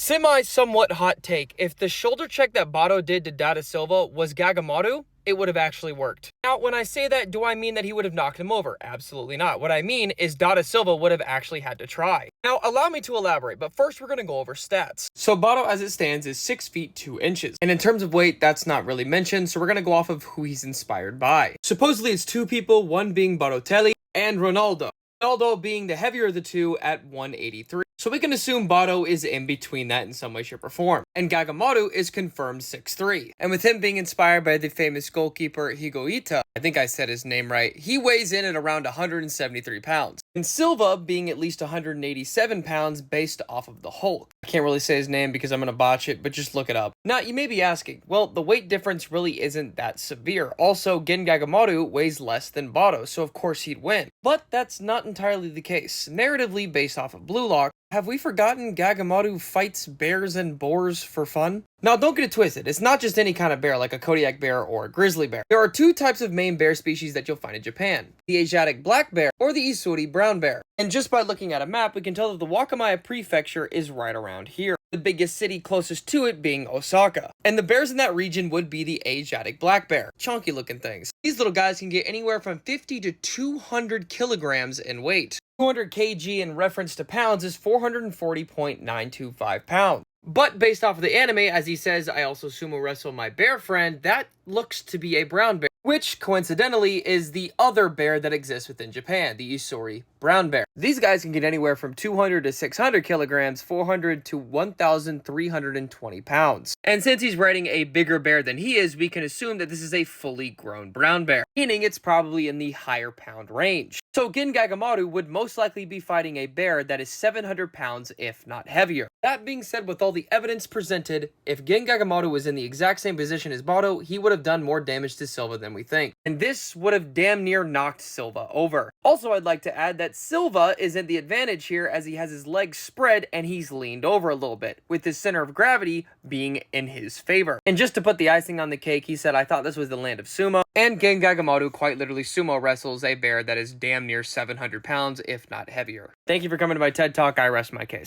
Somewhat hot take. If the shoulder check that Bato did to Dada Silva was Gagamaru, it would have actually worked. Now, when I say that, do I mean that he would have knocked him over? Absolutely not. What I mean is Dada Silva would have actually had to try. Now, allow me to elaborate, but first we're going to go over stats. So Bato, as it stands, is 6 feet 2 inches. And in terms of weight, that's not really mentioned, so we're going to go off of who he's inspired by. Supposedly it's two people, one being Balotelli and Ronaldo. Ronaldo being the heavier of the two at 183. So we can assume Bato is in between that in some way, shape, or form. And Gagamaru is confirmed 6'3". And with him being inspired by the famous goalkeeper Higuita, I think I said his name right, he weighs in at around 173 pounds. And Silva being at least 187 pounds based off of the Hulk. I can't really say his name because I'm going to botch it, but just look it up. Now, you may be asking, well, the weight difference really isn't that severe. Also, Gen Gagamaru weighs less than Bato, so of course he'd win. But that's not entirely the case. Narratively, based off of Blue Lock, have we forgotten Gagamaru fights bears and boars for fun? Now, don't get it twisted. It's not just any kind of bear like a Kodiak bear or a grizzly bear. There are two types of main bear species that you'll find in Japan. The Asiatic black bear or the Isuri brown bear. And just by looking at a map, we can tell that the Wakamaya prefecture is right around here. The biggest city closest to it being Osaka. And the bears in that region would be the Asiatic black bear. Chunky looking things. These little guys can get anywhere from 50 to 200 kilograms in weight. 200 kg in reference to pounds is 440.925 pounds. But based off of the anime, as he says, I also sumo wrestle my bear friend, that looks to be a brown bear, which coincidentally is the other bear that exists within Japan, the Isuri brown bear. These guys can get anywhere from 200 to 600 kilograms, 400 to 1,320 pounds. And since he's riding a bigger bear than he is, we can assume that this is a fully grown brown bear, meaning it's probably in the higher pound range. So Gen Gagamaru would most likely be fighting a bear that is 700 pounds, if not heavier. That being said, with all the evidence presented, if Gen Gagamaru was in the exact same position as Bato, he would have done more damage to Silva than we think. And this would have damn near knocked Silva over. Also, I'd like to add that Silva is in the advantage here as he has his legs spread and he's leaned over a little bit, with his center of gravity being in his favor. And just to put the icing on the cake, he said, I thought this was the land of sumo. And Gen Gagamaru quite literally sumo wrestles a bear that is damn near 700 pounds, if not heavier. Thank you for coming to my TED Talk. I rest my case.